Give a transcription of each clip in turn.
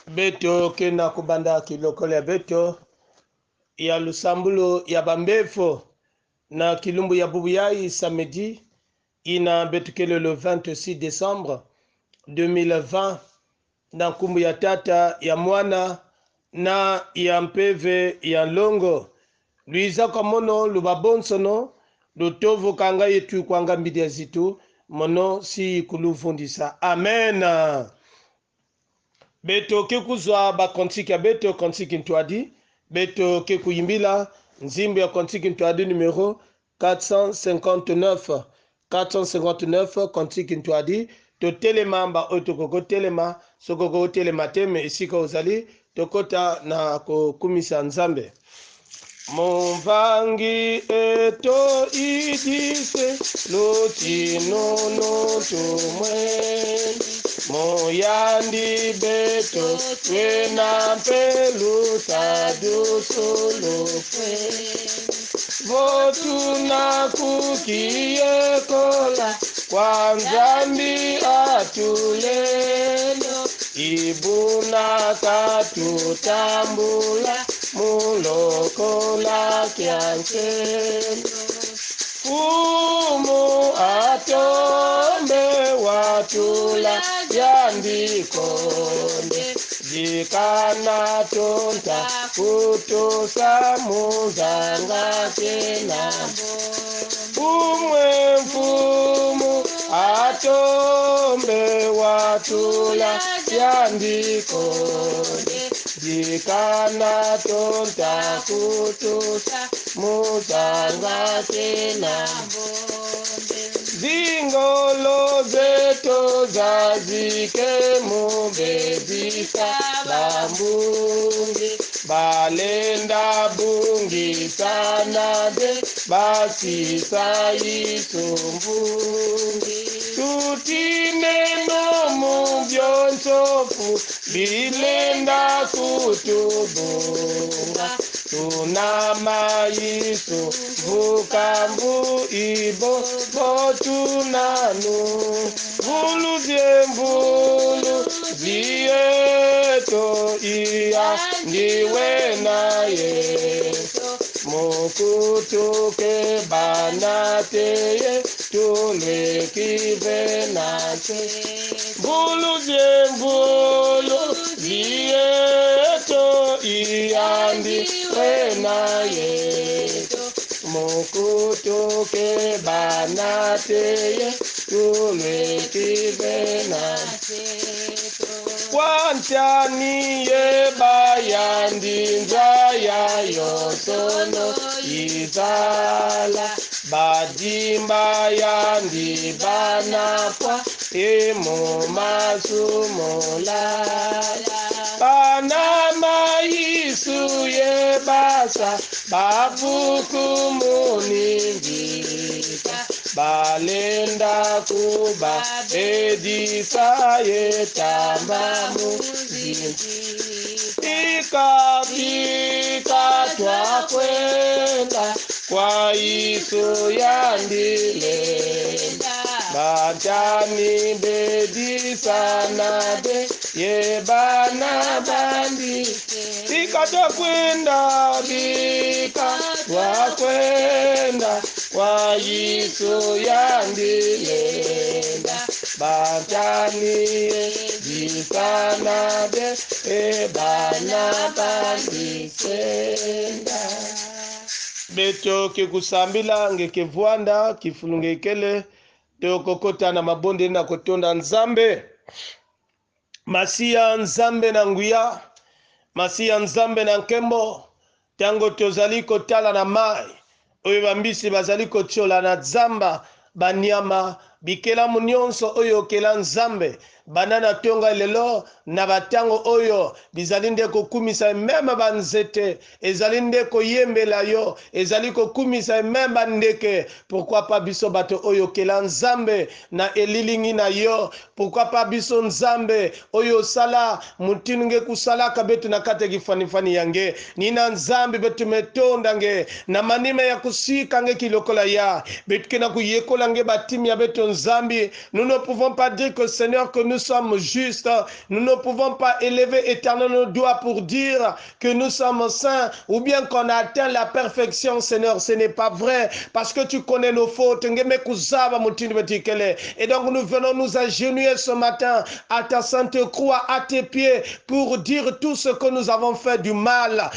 beto kena kubanda kilokole ya beto ya lusambulo ya bambefo na kilumbu ya bubu yai samedi ina betukele le 26 décembre 2020 na nkumbu ya tata ya mwana na ya mpeve ya longo luiza kwa mono lubabonsono lutovu kanga yetu kwanga mbidia zitu mono si kulufundisa amen. Beto ke kuzwa ba kontiki ya beto kontiki ntwadi beto ke kuyimbila nzimbo ya kontiki ntwadi numero 459 kontiki ntwadi to telema mba oto koko telema sokoko telema teme isika ozali tokota na kukumisa nzambe Mumvangi eto idise lutinono tumweni Moyandi beto twena pelu sadusulufe Votuna kukie kola kwa nzambi atulelo Ibuna katutambula mulokola kyanselo Fumu atombe watula yandikonde Jikana tonta kutosa muzanga kenambo Umwe mfumu atombe watula yandikonde Jikana tonta kutosa muzanga kenambo Zingolo zeto zazike mubezisa lambungi Balenda bungi sanade basisa isumbungi Tutineno mubyonsofu bilenda kutubunga Tunama isu vukambu ibo botunanu Vulu diembulu zieto iya ndiwe na yeto Mukutuke banateye tulwe kivenate Vulu diembulu zieto iya ndiwe na yeto Mukutuke banateye tulwe kivenate Kwantani yeba yandinza ya yosono izala Badimba yandibanapwa emu masumolala Panama isu yebasa babuku muningika Balenda kuba edisa yetamba muzinzi Ikapika twakwenda kwa isu yandilenda Bantani bedisa nade yebana bandike Bika twakwenda bika twakwenda kwa Yesu yandilenda Bantani bisanade ebana bandisenda Beto kekusambila ngekevwanda kifulungekele teokokota na mabonde na kotonda nzambe Masia nzambe na nguya Masia nzambe na nkembo Tango tozali kotala na mai Oyo bambisi bazali kochola na zamba Banyama bikela munyonso oyo kela nzambe Banana tonga lelo na batango oyo bizalinde kokumisa mema banzete ezalinde koyembela yo ezali kokumisa mema ndeke pourquoi pas biso bato oyo kela nzambe na elilingi na yo pourquoi pas biso nzambe oyo sala mutinunge kusala kabetu na kate kifanifani yange nina nzambe betu metonda nge na manime ya kusika nge kilokola ya betu kena kuyekola nge batimi ya betu nzambi nous ne pouvons pas dire que Seigneur que nous sommes justes. Nous ne pouvons pas élever éternellement nos doigts pour dire que nous sommes saints ou bien qu'on a atteint la perfection, Seigneur. Ce n'est pas vrai parce que tu connais nos fautes. Et donc nous venons nous agenouiller ce matin à ta sainte croix, à tes pieds, pour dire tout ce que nous avons fait du mal.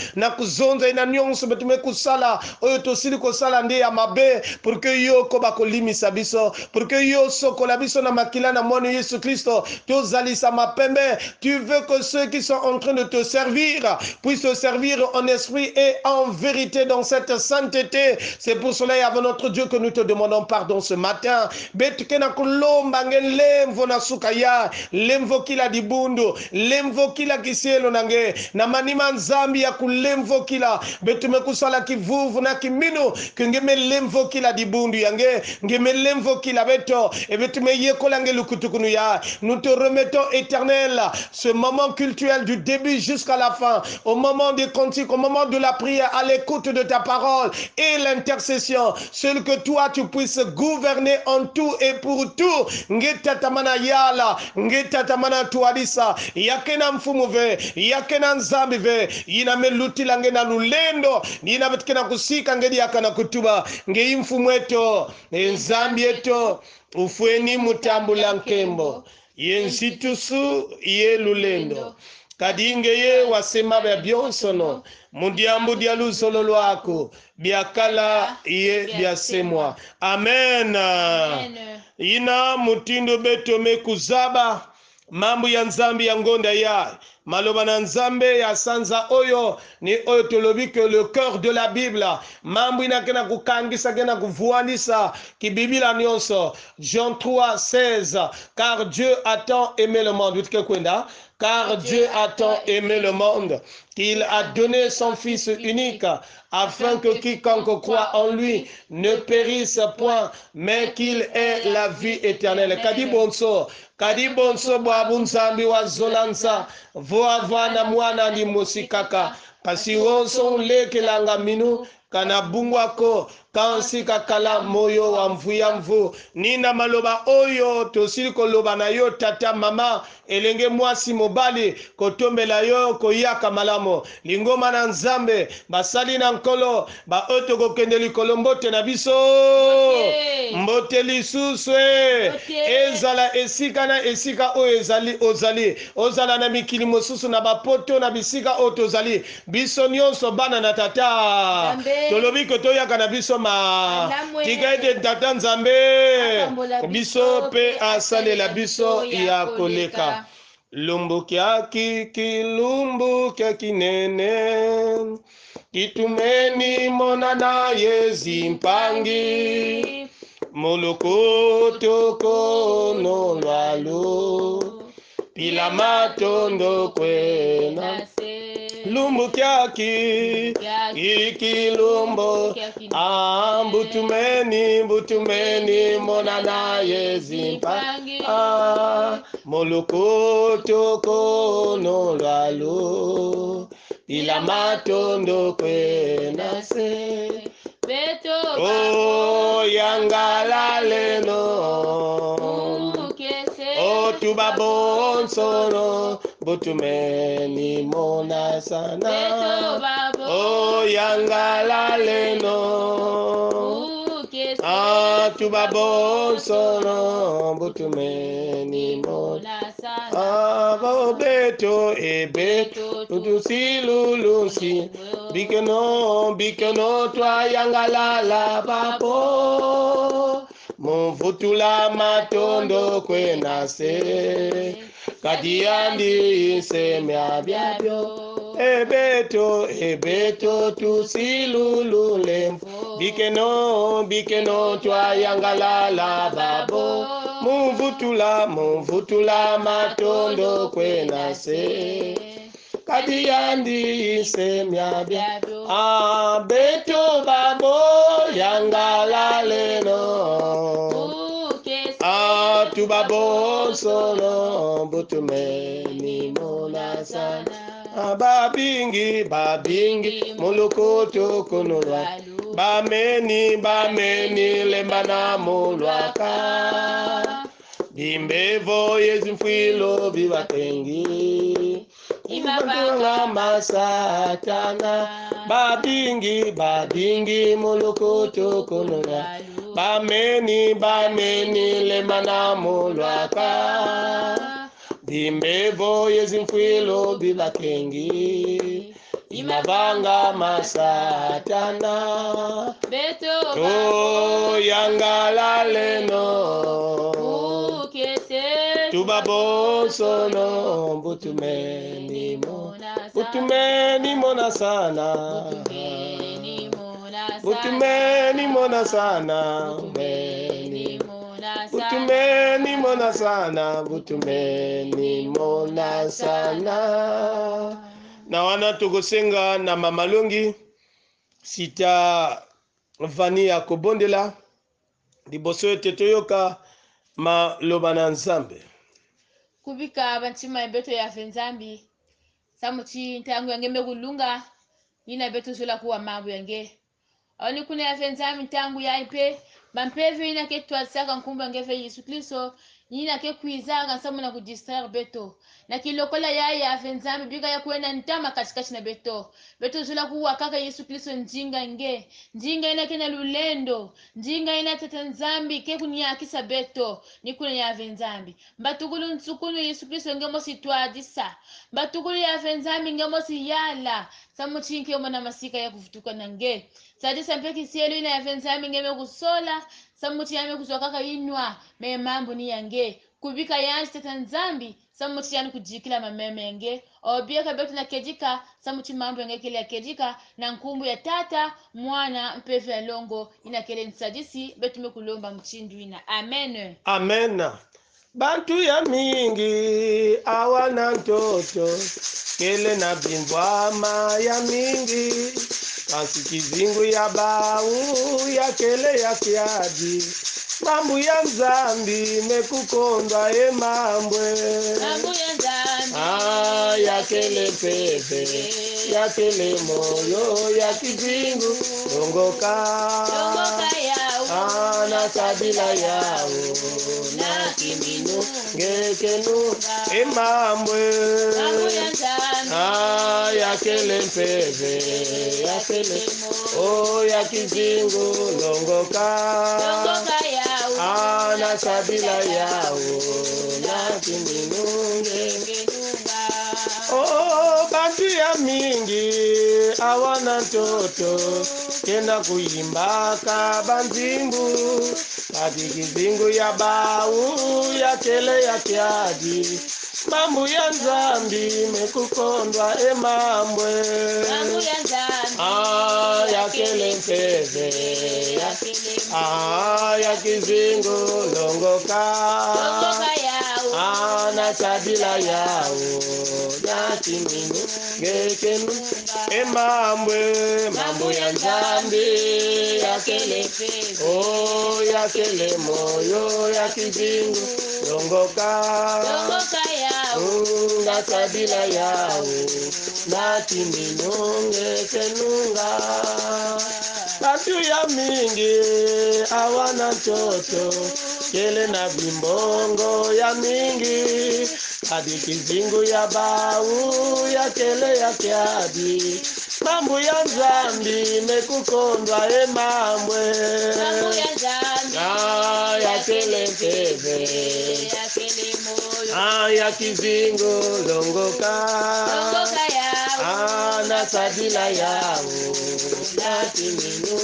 Pour que yo koba kolimisa biso, pour que yo sokola biso na makila na mwana Yesu Christo, tozalisa mapembe. Tu veux que ceux qui sont en train de te servir puissent te servir en esprit et en vérité dans cette sainteté. C'est pour cela, avant notre Dieu, que nous te demandons pardon ce matin. Betukena kulomba ngen lemvo na sukaya, lemvo kila dibundu, lemvo kila kisielo nange, na manima nzambi ya kulemvo kila, betume kusala kivuvu na kiminu, kengeme lemvo kila dibundu yange, ngeme lemvo kila beto, et betume yekola nge lukutukunu ya. Nous te remettons, Éternel, ce moment cultuel du début jusqu'à la fin, au moment des cantiques, au moment de la prière, à l'écoute de ta parole et l'intercession, seul que toi tu puisses gouverner en tout et pour tout. Ngetatamana yala, ngetatamana tuadisa, yakena mfumuve, yakena nzambive, iname lutilange na lulendo, nina betkena kusika ngedi yakana kutuba, nge mfumweto, nzambieto, ufweni mutambula nkembo, yensitusu ye lulendo. Kadinge ye wasema bya byonsono, mundiambu dialu solo lwako, biakala ye byasemwa. Amen. Ina mutindo beto mekuzaba, mambu ya nzambi ya ngonda ya. Maloba na nzambe ya sanza oyo, ni oyo tolobi que le cœur de la Bible, mambu inakena kukangisa kena kuvuanisa, ki bibila nyonso. Jean 3, 16, car Dieu a tant aimé le monde. Car Dieu a tant aimé le monde qu'il a donné son Fils unique, afin que quiconque croit en lui ne périsse point, mais qu'il ait la vie éternelle. Kadi bonso bwabu nzambi wa zolansa, voavana mwana ni mosikaka, pasi wonso lekelanga minu, kana bungwako kansi kakala moyo wa mvuya mvu. Nina maloba oyo tosili koloba na yo tata mama elenge mwasi mobali kotombela yo koyaka malamo lingoma na nzambe basali na nkolo ba oto kokende likolo mbote na biso mbote lisuswe ezala esika na esika oyo ezali ozala na mikili mosusu na bapoto na bisika oyo tozali biso nyonso bana na tata tolobi kotoyaka na biso tika ete tata nzambe biso pe asalela biso ya koleka lumbukiaki kilumbukiaki nene kitumeni monana yezi mpangi molokoto no lwalo pila matondo kwena lumbukiaki ikilumbo mbutumeni monana yezimpangi molokoto kono lwalo ila matondo kwenase yangala leno tuba bonsono butumeni mona sana yangala leno tuba bonsono butumeni mona sana beto ebeto tutusilulusi bikeno twa yangala la papo muvutula matondo kwenase kadiandi semya byabyo ebeto tusilulule bikeno twayangalala babo muvutula matondo kwenase kadiandi semya byabyo beto babo yangalaleno tuba bonsono butumeni mona sana babingi mulukoto kunulwa bameni lembana mulwaka Bimbevo yezimfwilo bibakengi imabanga masatana badingi mulukutu kunuya bameni lemana mulwaka bimbevo yezimfwilo bibakengi imabanga masatana beto yangala leno tubabosono butumeni mona sana butumeni mona sana butumeni mona sana na wana tukosenga na mamalongi sita vani ya kobondela liboso ete toyoka maloba na Nzambe kubika bantima beto ya Nzambi samuti ntangu yange mekulunga ina beto zula kuwa mambo yange oni kuna ya Nzambi ntangu ya ipe bampevi ina ketwa saka nkumba yange Yesu Kristo nina ke kuizaga samu na kudistraire beto na kilokola ya Nzambi bika ya kuenda ntama katikati na beto zula kuwa kaka Yesu Kristo njinga ina kena lulendo njinga ina tata Nzambi ke kuniakisa beto ni kuna ya Nzambi mbatukulu ntsukulu Yesu Kristo ngemo sitwadisa mbatukulu ya Nzambi ngemo siyala samu chinke mona masika ya kufutuka nange sadisa mpeki sielu ina ya Nzambi ngeme kusola samuti yame kuzokaka inwa me mambo ni yange kubika yanji tata Nzambi samuti yani kujikila mameme yange obieka betu na kejika samuti mambo yange kile ya kejika na nkumbu ya tata mwana mpevu ya longo ina kele nsadisi betu mekulomba mchindu ina amen bantu ya mingi awana ntoto kele na bimbwama ya mingi kasi kizingu ya bau ya kele ya kiadi mambo ya Nzambi mekukondwa mambwe ya kele pepe ya kele moyo ya kizingu longoka na kabila yao na kiminu ngekenu mambwe ya kele pepe ya kele ya kizingu longoka na kabila yao na kiminunge bantu ya mingi awana ntoto kenda kuimbaka banzimbu kati kizingu ya bau ya kele ya kiadi mambo ya Nzambi mekukondwa mambwe ya kele mpeve ya kizingu longoka na kabila yao na kiminu ngekenu mambwe mambo ya Nzambi ya kele ya kele moyo ya kizingu longoka na kabila yao na kiminu ngekenunga bantu ya mingi awana ntoto kele na bimbongo ya mingi hadi kizingu ya bau ya kele ya kiadi mambo ya Nzambi mekukondwa mambwe ya kele mpeve ya kizingu longoka na kabila yao na kiminu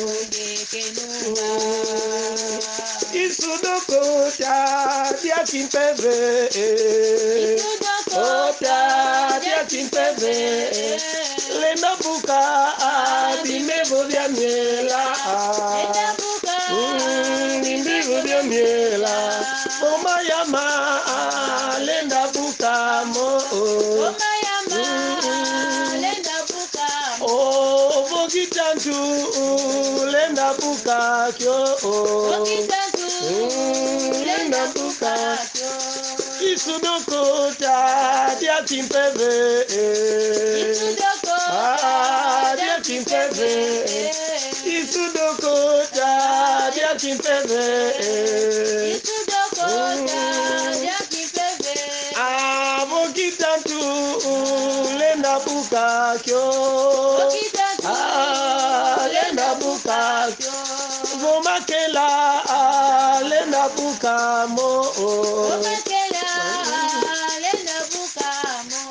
isudoko dia kimpeve dia kimpeve lenda buka bimevo vya miela nimbivo vya miela moma yama lenda buka mo Bokitantu lenda buka kyo lenda buka isudoko dia kimpeve dia kimpeve isudoko dia kimpeve Okitantu lenda bukakyo. Okitantu Lenda bukakyo. Gomakela lenda bukamo. Gomakela lenda bukamo.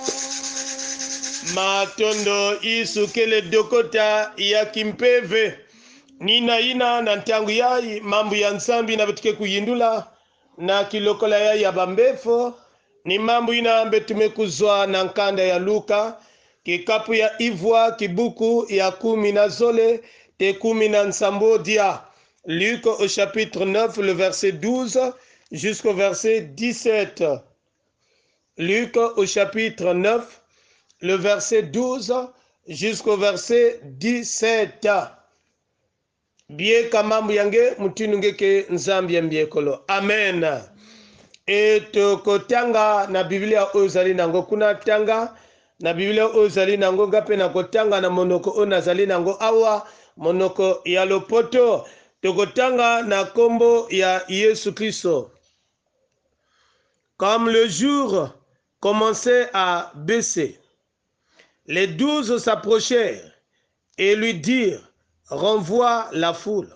Matondo isukele dokota ya kimpeve. Nina ina na ntangu yai mambu ya nsambi na betike kuyindula na kilokola ya bambefo ni mambu ina betume kuzwa na nkanda ya Luka kikapu ya Ivwa kibuku ya 10 na zole te 10 na nsambo dia. Luc au chapitre 9 le verset 12 jusqu'au verset 17. Luc au chapitre 9 le verset 12 jusqu'au verset 17. Bie kamambu yange mutinu ngeke nzambi mbiekolo. Amen. Et kotanga na Biblia ozali nango kuna tanga na Biblia ozali nango ngape na kotanga na monoko onazali nango awa monoko ya lopoto tokotanga na kombo ya Yesu Kristo. Comme le jour commençait à baisser, les 12 s'approchèrent et lui dirent: renvoie la foule,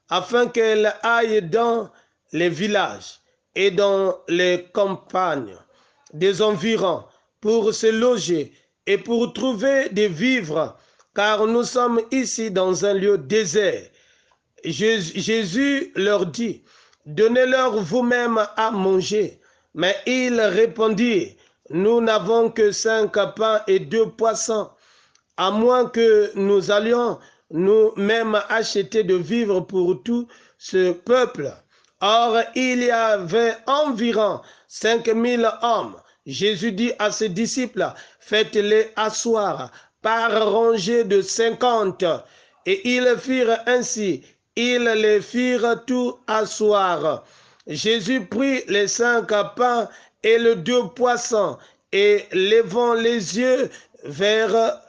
afin qu'elle aille dans les villages et dans les campagnes des environs pour se loger et pour trouver des vivres, car nous sommes ici dans un lieu désert. Jésus leur dit: donnez-leur vous-même à manger. Mais ils répondirent: nous n'avons que 5 pains et 2 poissons, à moins que nous allions nous-mêmes acheter de vivres pour tout ce peuple. Or, il y avait environ 5000 hommes. Jésus dit à ses disciples: faites-les asseoir par rangée de 50. Et ils firent ainsi. Ils les firent tous asseoir. Jésus prit les 5 pains et les 2 poissons, et levant les yeux vers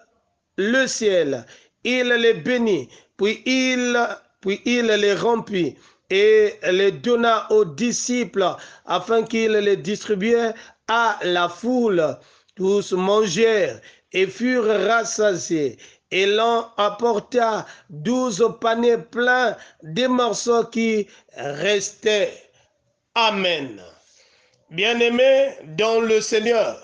le ciel, il les bénit, puis il les remplit et les donna aux disciples afin qu'ils les distribuaient à la foule. Tous mangèrent et furent rassasiés, et l'on apporta 12 paniers pleins des morceaux qui restaient. Amen. Bien-aimés dans le Seigneur,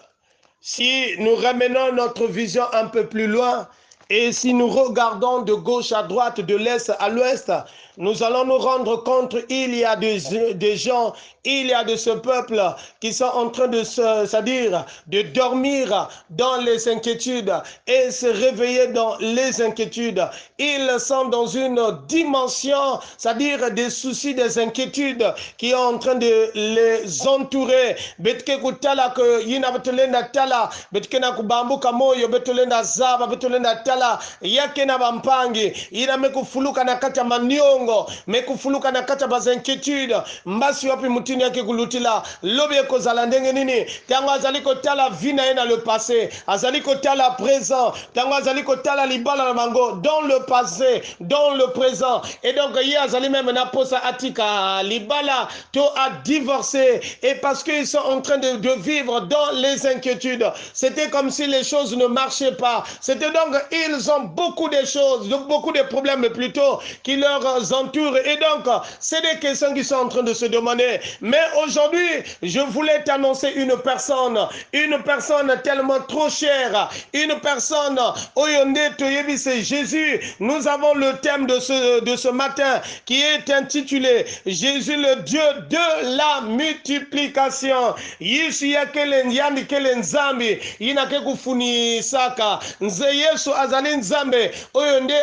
si nous ramenons notre vision un peu plus loin, et si nous regardons de gauche à droite, de l'est à l'ouest, nous allons nous rendre compte qu'il y a des gens, il y a de ce peuple qui sont en train de c'est-à-dire de dormir dans les inquiétudes et se réveiller dans les inquiétudes. Ils sont dans une dimension, c'est-à-dire des soucis, des inquiétudes qui sont en train de les entourer. Betke kutala ke yina betolenda tala, betke na kubambu kamoyo betolenda zaba betolenda tala yake na bampangi ina mekufuluka na kata maniongo mekufuluka na kata bazinquiétude mbasi wapi mutini yake kulutila lobi ekozala ndenge nini tango azali kotala vina ye na le passé azali kotala présent tango azali kotala libala na mango dans le passé dans le présent et donc ye azali même na posa atika libala to a divorcé et parce qu'ils sont en train de vivre dans les inquiétudes. C'était comme si les choses ne marchaient pas. C'était donc ils ont beaucoup de choses, beaucoup de problèmes plutôt qui leur entourent. Et donc, c'est des questions qui sont en train de se demander. Mais aujourd'hui, je voulais t'annoncer une personne tellement trop chère, une personne, c'est Jésus. Nous avons le thème de ce matin qui est intitulé Jésus le Dieu de la multiplication. Yesu yakele nyandi kele nzambi inake kufuni saka nze Yesu azali nzambe oyo nde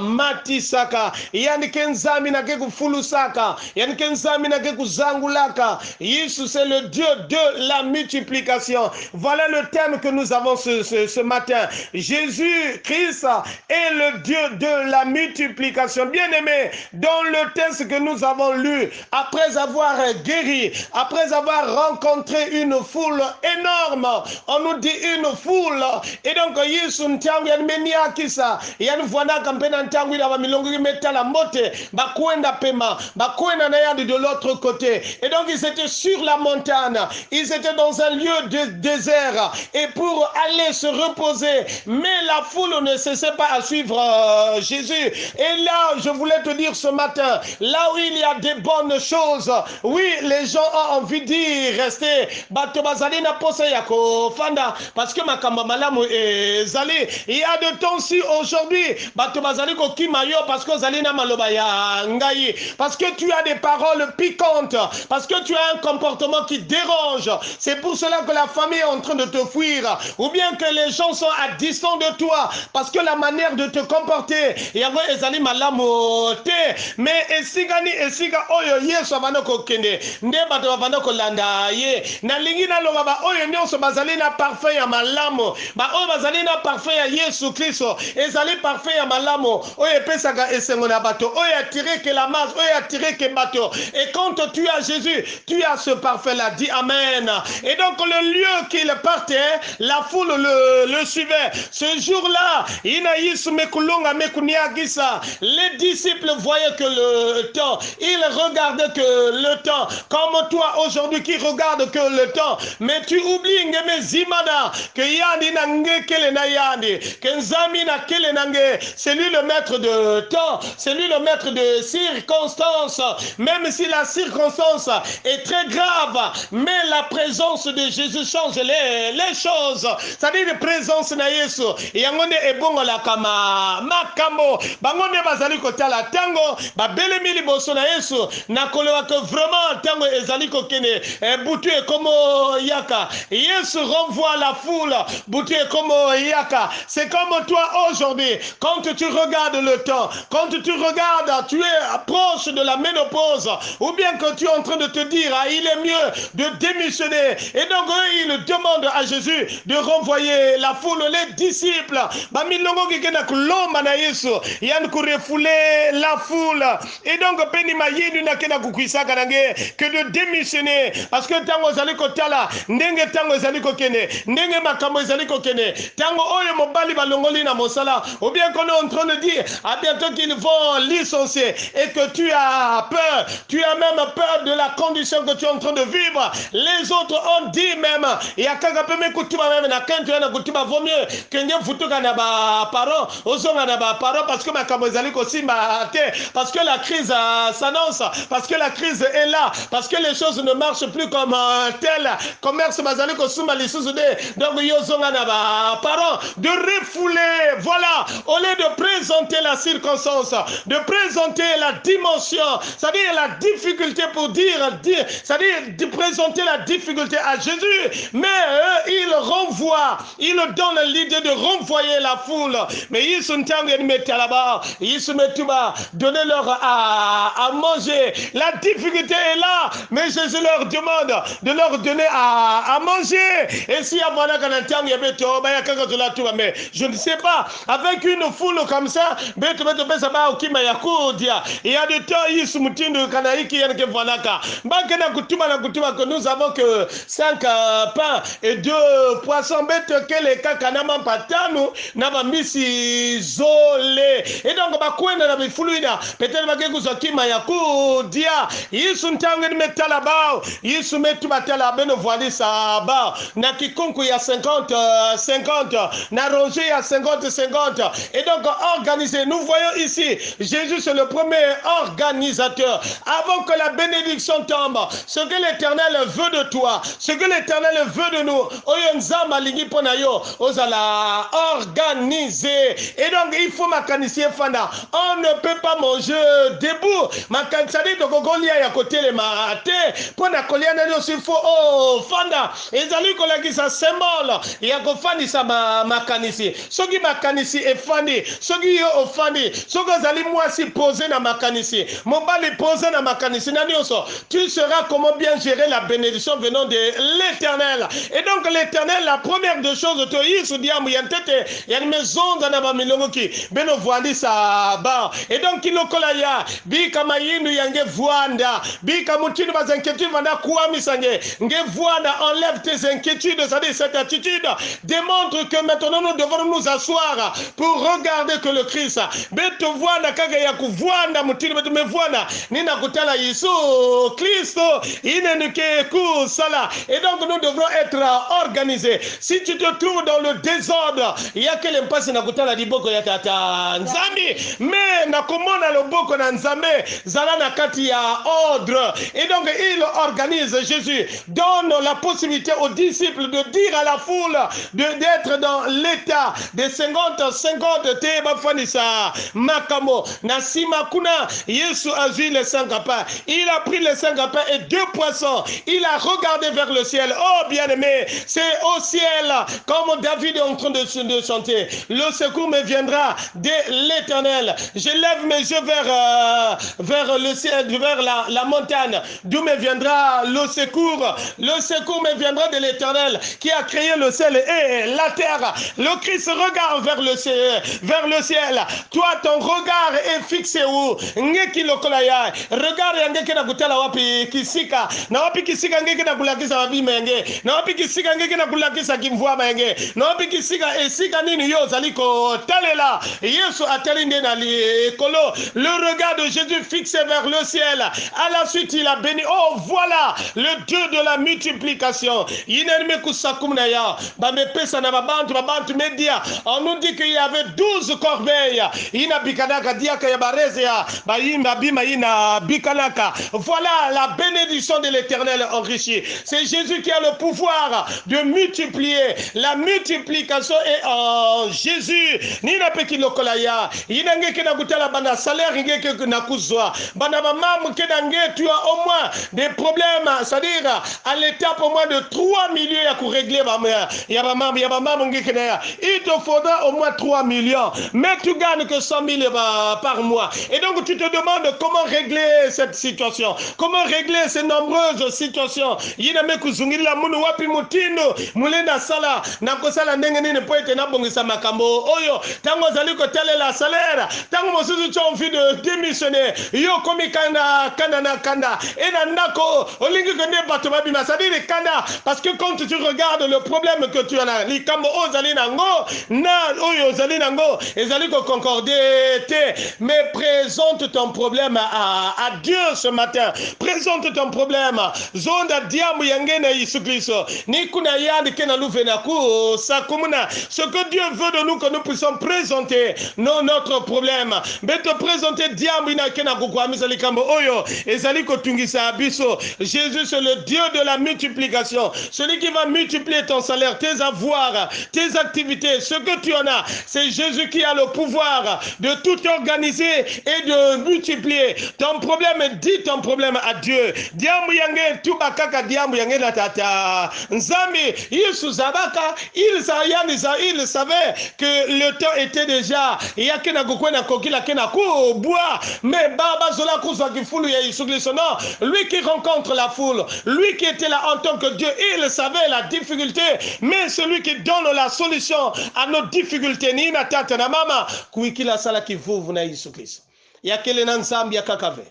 mati saka yani ke nzambi nake kufulu saka yani ke nzambi nake kuzangulaka. Yesu c'est le Dieu de la multiplication. Voilà le thème que nous avons ce matin. Jésus Christ est le Dieu de la multiplication. Bien aimé, dans le texte que nous avons lu, après avoir guéri, après avoir rencontré une foule énorme, on nous dit une foule, et donc Yesu ntangu yani menia kisa yani vwana kampena ntangu ila milongo metala mote bakwenda pema, bakwenda nayandi de l'autre côté. Et donc ils étaient sur la montagne, ils étaient dans un lieu de désert et pour aller se reposer, mais la foule ne cessait pas à suivre Jésus. Et là, je voulais te dire ce matin, là où il y a des bonnes choses, oui, les gens ont envie d'y rester. Parce que il y a de temps si aujourd'hui, parce que tu as des paroles piquantes, parce que tu as un comportement qui dérange. C'est pour cela que la famille est en train de te fuir, ou bien que les gens sont à distance de toi, parce que la manière de te comporter, mais esiga oyo yesu abana kokende nde bato babana kolanda ye na lingi na loba ba oyo nyonso bazali na parfum ya malamu ba oyo bazali na parfum ya Yesu Kristo ezali parfum ya malamu oyo epesaka esengo na bato oyo attiré que la masse oyo attiré que bato. Et quand tu as Jésus, tu as ce parfum là. Dis amen. Et donc le lieu qu'il partait, la foule le suivait. Ce jour-là, les disciples voyaient que le temps, ils regardaient que le temps, comme toi aujourd'hui qui regarde que le temps, mais tu oublies que yandi nange kele na yandi, que nzami na kele nange, c'est lui le maître de temps, c'est lui le maître de circonstances, même si la circonstance est très grave, mais la présence de Jésus change les choses. C'est-à-dire la présence na Yesu, yangonde ebongo la kama makambo, bangonde bazali kotala tango, ba belemi liboso na Yesu, na kolowa que vraiment tango ezali kokene, butu e komo yaka. Yesu renvoie la foule, butu e komo yaka. C'est comme toi aujourd'hui, quand tu regardes le temps, quand tu regardes, tu es proche de la ménopause, ou bien que tu es en train de te dire, ah, il est mieux de démissionner. Et donc, il demande à Jésus de renvoyer la foule, les disciples. Refouler la foule. Et donc, que de démissionner. Parce que tango zali kotala, ndenge tango zali kokene, ndenge makambo zali kokene, tango oyo mobali balongoli na mosala, ou bien qu'on est en train de dire, à bientôt qu'ils vont licencier, et que tu as peur, tu as même peur de la condition que tu es en train de vivre. Les autres ont dit même, il y a quelqu'un qui même na quand tu as kutima vaut mieux que n'y futuka na ba parents, ozonga na ba parents parce que ma kamozali kosimba te, parce que la crise s'annonce, parce que la crise est là, parce que les choses ne marchent plus comme tel. Commerce bazali kosuma lisusu de, donc yozonga na ba parents, de refouler, voilà, au lieu de présenter la circonstance, de présenter la dimension, c'est-à-dire la difficulté pour dire, c'est-à-dire de présenter la difficulté à Jésus, mais il renvoie, il donne l'idée de renvoyer la foule, mais ils sont là-bas, ils se mettent là, donnez-leur à manger, la difficulté est là, mais Jésus leur demande de leur donner à manger, et si mais je ne sais pas, avec une foule comme ça, il y a des temps, que nous avons que 5 pains et 2 poissons, et donc et donc organisé. Nous voyons ici Jésus, c'est le premier organisateur. Avant que la bénédiction tombe, ce que l'Éternel veut de toi, ce que l'Éternel veut de nous, organiser. Et donc il faut m'organiser. On ne peut pas manger debout. Makansadi de Gogolia à côté les maté. Pour la colliane aussi il faut fanda. Et zali kolagi sa symbole. Il y a kofani sa makanisi. Sogi makanisi e fandi. Sogi yo ofandi. Sogo zali moi si posé na makanisi. Mon bali posé na makanisi. Nanioso. Tu sauras comment bien gérer la bénédiction venant de l'Éternel. Et donc l'Éternel, la première des choses, te y se dit à Mouyantete, il y a une maison dans la Bamilongoki. Beno voili sa ba. Et donc il okolaya. Bi kama yinu yange voanda. Bi kamutinu bas inquiétudes vanda kuami sange. Nge voanda, enlève tes inquiétudes. C'est-à-dire cette attitude démontre que maintenant nous devons nous asseoir pour regarder que le Christ. Beto voanda kage ya kuvwana mutini betu mevwana nina kutala Yesu Kristo inenuke kusala. Et donc nous devrons être organisés. Si tu te trouves dans le désordre, il y a que l'impasse na kutala diboko ya tata nzambi, mais na komona loboko na nzambe zala na kati ya ordre. Et donc il organise. Jésus donne la possibilité aux disciples de dire à la foule d'être dans l'état des 50 te bafanisa makamo na sima kuna. Yesu a vu les 5 pains, il a pris les 5 pains et 2 poissons, il a regardé vers le ciel. Oh bien-aimé, c'est au ciel comme David est en train de chanter, le secours me viendra de l'Éternel. Je lève mes yeux vers le ciel, vers la montagne, d'où me viendra le secours. Le secours me viendra de l'Éternel qui a créé le ciel et la terre. Le Christ regarde vers le ciel. Toi, ton regard est fixé où? Ngeki lokolaya. Regarde ngeki na kutala wapi kisika. Na wapi kisika ngeki na kulakisa wapi menge. Na wapi kisika ngeki na kulakisa kimvua menge. Na wapi kisika esika nini yo zaliko talela. Yesu atalinde na likolo. Le regard de Jésus fixé vers le ciel. À la suite, il a béni. Oh, voilà le Dieu de la multiplication. On nous dit qu'il y avait 12 corbeilles. Voilà la bénédiction de l'Éternel enrichie. C'est Jésus qui a le pouvoir de multiplier. La multiplication est en Jésus. Nina peki lokolaya. Inange kena gutala bana salaire ngeke na kuzwa. Bana mama kena nge tu as au moins des problèmes, c'est-à-dire à l'étape au moins de 3 millions à régler ma mère. Il te faudra au moins 3 millions. Mais tu gagnes que 100 000 par mois. Et donc tu te demandes comment régler cette situation. Comment régler ces nombreuses situations. Yiname kuzungila munu wapi mutindo. Mulenda sala. Nakosala ndenge nini poete na bongisa makambo. Oyo. Tango zaliko tele la salaire. Tango mosusu tu as envie de démissionner. Yo komi kanda na kanda. Et na nako. Olingi kende bato babima. C'est-à-dire kanda. Parce que quand tu regardes le problème que tu as, les kambo ozali nango, na oyo ozali nango, ezali ko concorder te. Mais présente ton problème à Dieu ce matin. Présente ton problème. Zonda diamu yangena Yesu Kristo. Ni kuna yandi kena luvena ku sakumuna. Ce que Dieu veut de nous, que nous puissions présenter notre problème. Mais te présenter diamu ina kena kukwamisa likambo oyo. Ezali ko tungisa abiso. Jésus c'est le Dieu de la multiplication. Celui qui va multiplier ton salaire, tes avoirs, tes activités, ce que tu en as. C'est Jésus qui a le pouvoir de tout organiser et de multiplier. Ton problème, dis ton problème à Dieu. Diambu yange tubakaka diambu yange na tata nzambi Yesu zabaka il savait que le temps était déjà yakena kokwena kokila kena ko bois mais baba zola kuzwa kifulu ya Yesu Kristo. Non, lui qui rencontre la foule, lui qui était là en tant que Dieu, il savait la difficulté, mais celui qui donne la solution à nos difficultés ni na tata na mama kuikila sala kivuvu na Yesu Kristo yakele na nzambi ya kakave.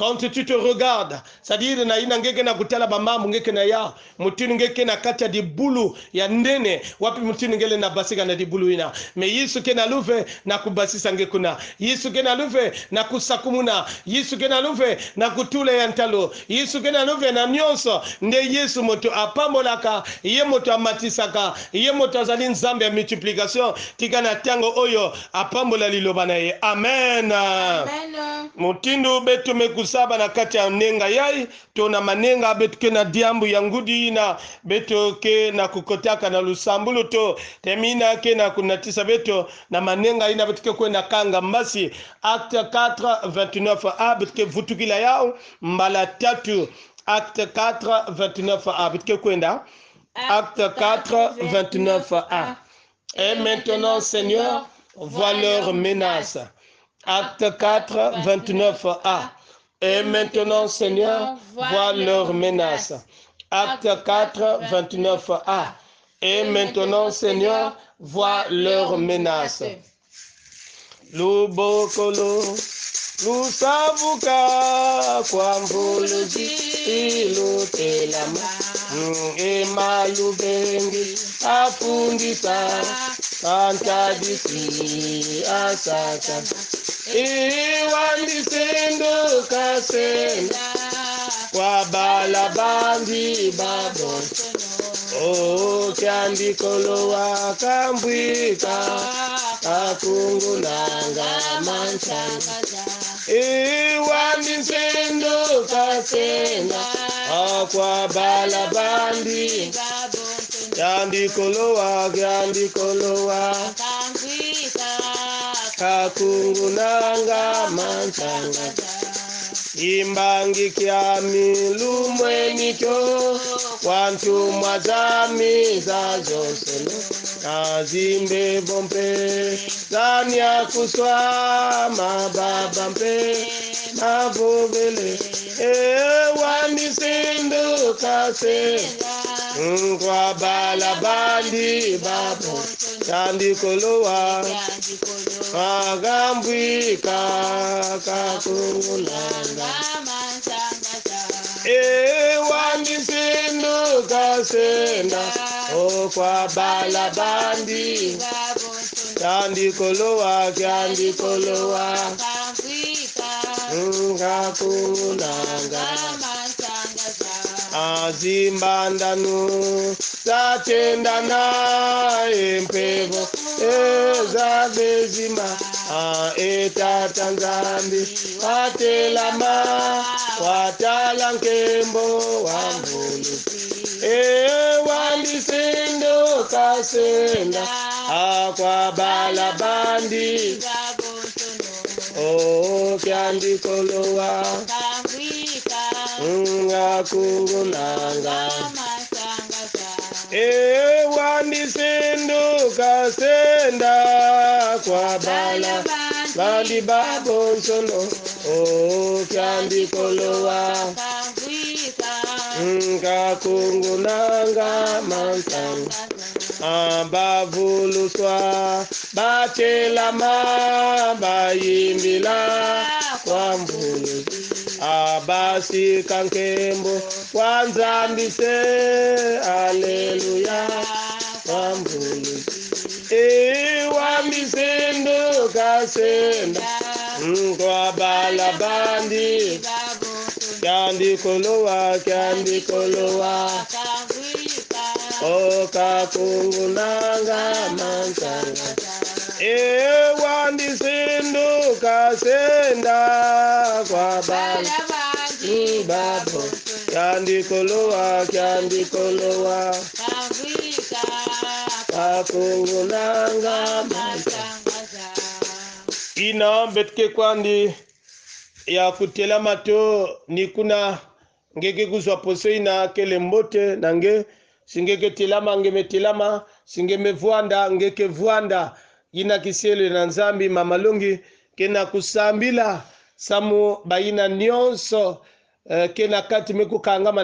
Quand tu te regardes, c'est-à-dire na ina ngeke na kutala bamama ngeke na ya mutinu ngeke na kati ya dibulu ya ndene wapi mutinu ngele na basika na dibulu ina me Yesu ke na luve na kubasisa ngekuna Yesu ke na luve na kusakumuna Yesu ke na luve na kutula ya ntalo Yesu ke na luve na nyonso nde Yesu moto apambolaka ye moto amatisaka ye moto azali nzambe ya multiplication tika na tango oyo apambola liloba na ye. Amen. Amen. Mutindu betu saba na kati ya nenga yai tona manenga betuke na diambu ya ngudi na betoke na kukotaka na lusambulu to temina ke na kunatisa beto na manenga ina betuke kwenda kanga mbasi. Acte 4 29a betuke vutukila yao mbala tatu. Acte 4 29a betuke kwenda Acte 4 29a. Et maintenant Seigneur vois leurs menaces. Acte 4 29a. Et maintenant, Seigneur, vois leurs menaces. Acte 4, 29a. Et maintenant, Seigneur, vois leurs menaces. Lubokolo, lusavuka, kwambuluji, lutelama, emalubengi, afundisa, kantadisi, asaka. iwandisendo kasenda kwa bala bandi babo o kyandikolowa kambwika kakungunanga mansanga iwandisendo kasenda kwa bala bandi kyandikolowa kakungunanga mansanga imbangi kyami lumwenikyo wantu mwazami za zoselo nazimbe bompe zanya kuswa mababa mpe mavovele wanisindu kasenga kwa bala bandi babo kyandikolowa agambwika kakungunanga wandisindu kasenda kwa bala bandi kyandikolowa kakungunanga azimbandanu zatendana empevo ezabezima etatanzambi watelama watala nkembo wambulu wandisendo kasenda kwa bala bandi kyandikolowa ngakungunanga wandisendo kasenda kwa bala bandi babo nsono kyandikolowa ngakungunanga mansanga bavuluswa batelama bayimbila kwa mbulu abasika nkembo wanzambise aleluya kwa mbulu wambisendo kasenda kwa bala bandi kyandikolowa kakungunanga mansanga wandisendo kasenda kwa bala babo kyandikolowa kakungunanga mansanga ina betke kwandi ya kutela mato nikuna ngeke kuzwa poso ina kele mbote nange singeke tilama ngemetilama singemevuanda ngeke vuanda ina kisele na nzambi mamalongi kena kusambila samu baina nyonso kena kati mekukangama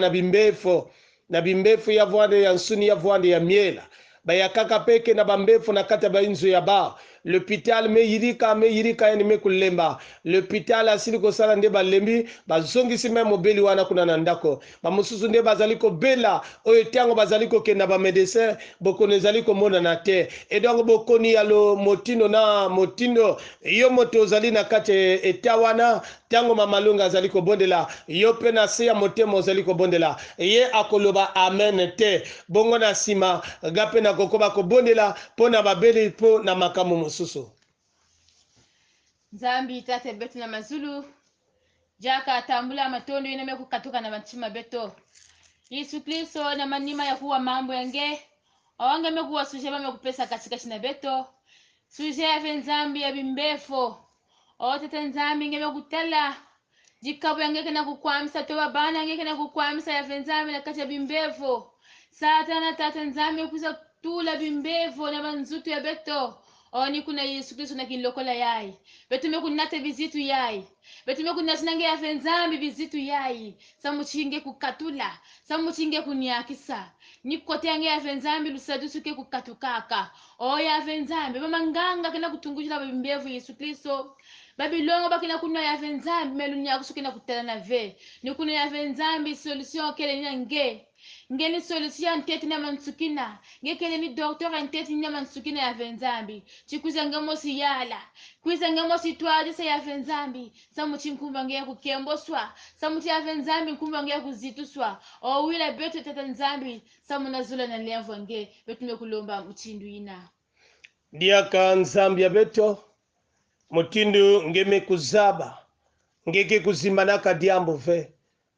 na bimbefu ya vuande ya nsuni ya vuande ya miela bayakaka peke na bambefu na kata bainzu ya ba l'hôpital me yirika yani mekulemba l'hôpital asili ko sala nde balembi bazongisi me mobeli wana kuna na ndako bamususu nde bazaliko bela oyo tango bazaliko kenda ba médecin bokone zaliko mona na te et donc bokoni ya lo motindo na motindo yo moto zali na kate etawana tango mamalonga zaliko bondela yo pe na se ya motemo zaliko bondela ye akoloba amen te bongo na sima gape na kokoba ko bondela pona babeli po na makamu susu Nzambi tate betu na mazulu jaka tambula matondo iname kukatuka na banchima beto Yesu Kristo na manima ya kuwa mambo yange awange mekuwa suje bame kupesa katika china beto suje ya Nzambi ya bimbefo tete Nzambi ngeme kutala jikabu yange kana kukwamisa toba bana yange kana kukwamisa ya Nzambi na kati ya bimbefo satana tate Nzambi kuza tula bimbefo na banzutu ya beto ni kuna Yesu Kristo na kilokola yai betu mekunate vizitu yai betu mekunasinange ya Nzambi vizitu yai samuchinge kukatula samuchinge kuniakisa nikote yange ya Nzambi lusadusuke kukatukaka ya Nzambi bamanganga kana kutungujila bimbevu Yesu Kristo babilongo bakina kunwa ya Nzambi melunya kusuke na kutana na ve ni kuna ya Nzambi solution kele nyange ngeni solution nteti na mansukina ngekele ni doctor nteti na mansukina ya venzambi chikuza ngamosi yala kwiza ngamosi twaje se ya venzambi samu chinkumba nge kukemboswa samu ya venzambi kumba nge kuzituswa o wila beto tata nzambi samu nazula na levo nge betu mekulomba mchindu ina diaka nzambi ya beto mutindu ngeme kuzaba ngeke kuzimanaka diambo ve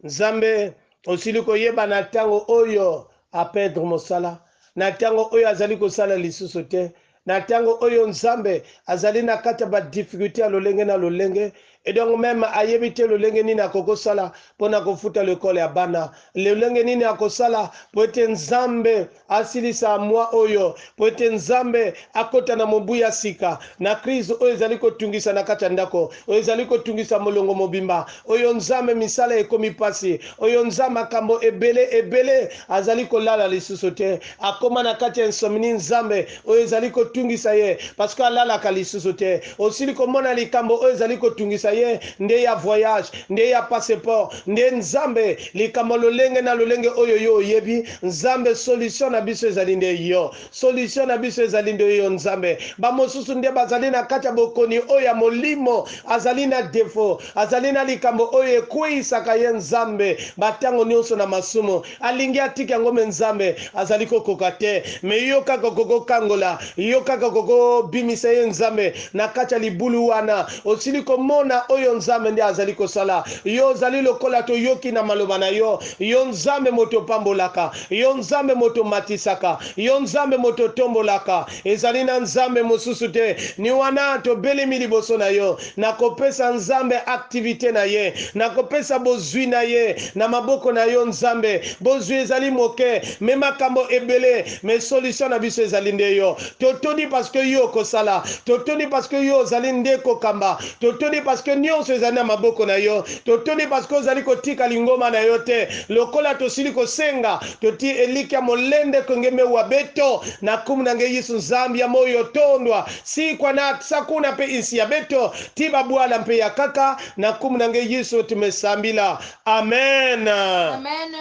nzambe osiliko yeba na tango oyo apedre mosala na tango oyo azali kosala lisusu te na tango oyo nzambe azali na kati ya badifficulté ya lolenge na lolenge et donc même ayebi te lolenge nini akokosala mpona kofuta lekole ya bana lolenge nini akosala po ete nzambe asilisa mwa oyo po ete nzambe akota na mobu ya sika na crise oyo ezali kotungisa na kati ya ndako oyo ezali kotungisa molongo mobimba oyo nzambe misala ekomi pasi oyo nzambe makambo ebele azali kolala lisusu te akoma na kati ya insomnie nzambe oyo ezali kotungisa ye parce que alalaka lisusu te osili komona likambo oyo ezali kotungisa ye nde ya voyage nde ya passeport nde nzambe likambo lolenge na lolenge oyo yo oyebi nzambe solution na biso ezali nde yo solution na biso ezali nde yo nzambe bamosusu nde bazali na kati ya bokoni oyo ya molimo azali na defo azali na likambo oyo ekweyisaka ye nzambe batango nyonso na masumu alingi atika yango me nzambe azali kokoka te me yo kaka kokokangola yo kaka kokobimisa ye nzambe na kati ya libulu wana osili komona oyo nzambe nde azali kosala yo ozali lokola toyoki na maloba na yo yo nzambe moto pambolaka yo nzambe moto matisaka yo nzambe moto tombolaka ezali na nzambe mosusu te ni wana tobelemi liboso na yo nakopesa nzambe activité na ye nakopesa bozwi na ye na maboko na yo nzambe bozwi ezali moke me makambo ebele me solution na biso ezali nde yo totoni parce que yo kosala totoni parce que yo ozali nde kokamba totoni parce que nyonso ezali na maboko na yo totoni parce que ozali kotika lingoma na yo te lokola tosili kosenga toti elikia molende kongeme wa beto na kumu na nge Yesu nzambi ya moyo tondwa si kwa na sakuna pe isi ya beto tiba bwala mpe ya kaka na kumu na nge Yesu tumesambila amen amen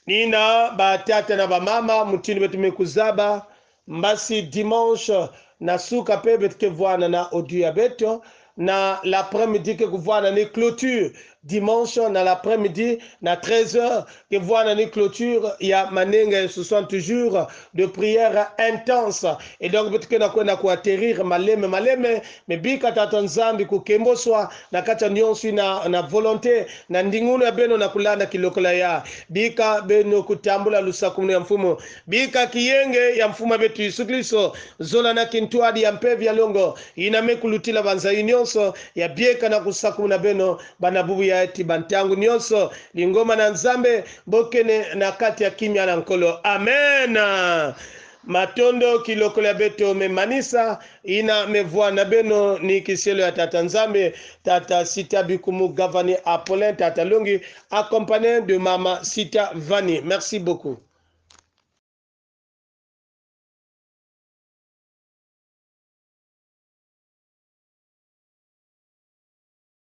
nina batata na bamama mutini betu mekuzaba mbasi dimanche na suka pe betke vwana na audio ya beto na l'après-midi que vous voyez dans clôture dimanche dans l'après-midi na 13h que vous voyez dans clôture il y a manenga 60 jours de prière intense et donc peut-être que na kwenda ku atterrir maleme mais bika tata nzambi ku kembo swa na kata nyonso na volonté na ndinguno ya beno na kulanda kilokola ya bika beno kutambula lusaku ya mfumo bika kiyenge ya mfumo betu Yesu Kristo zola na kintwadi ya mpevi ya longo inamekulutila banzai nyonso ya bieka na kusaku na beno banabubu ya eti bantangu nyonso lingoma na nzambe bokene na kati ya kimya na nkolo amen matondo kilokolo ya beto memanisa ina mevua na beno ni kiselo ya tata nzambe tata Sita Bikumu Gavani Apollin tata Longi accompagné de mama Sita Vani merci beaucoup.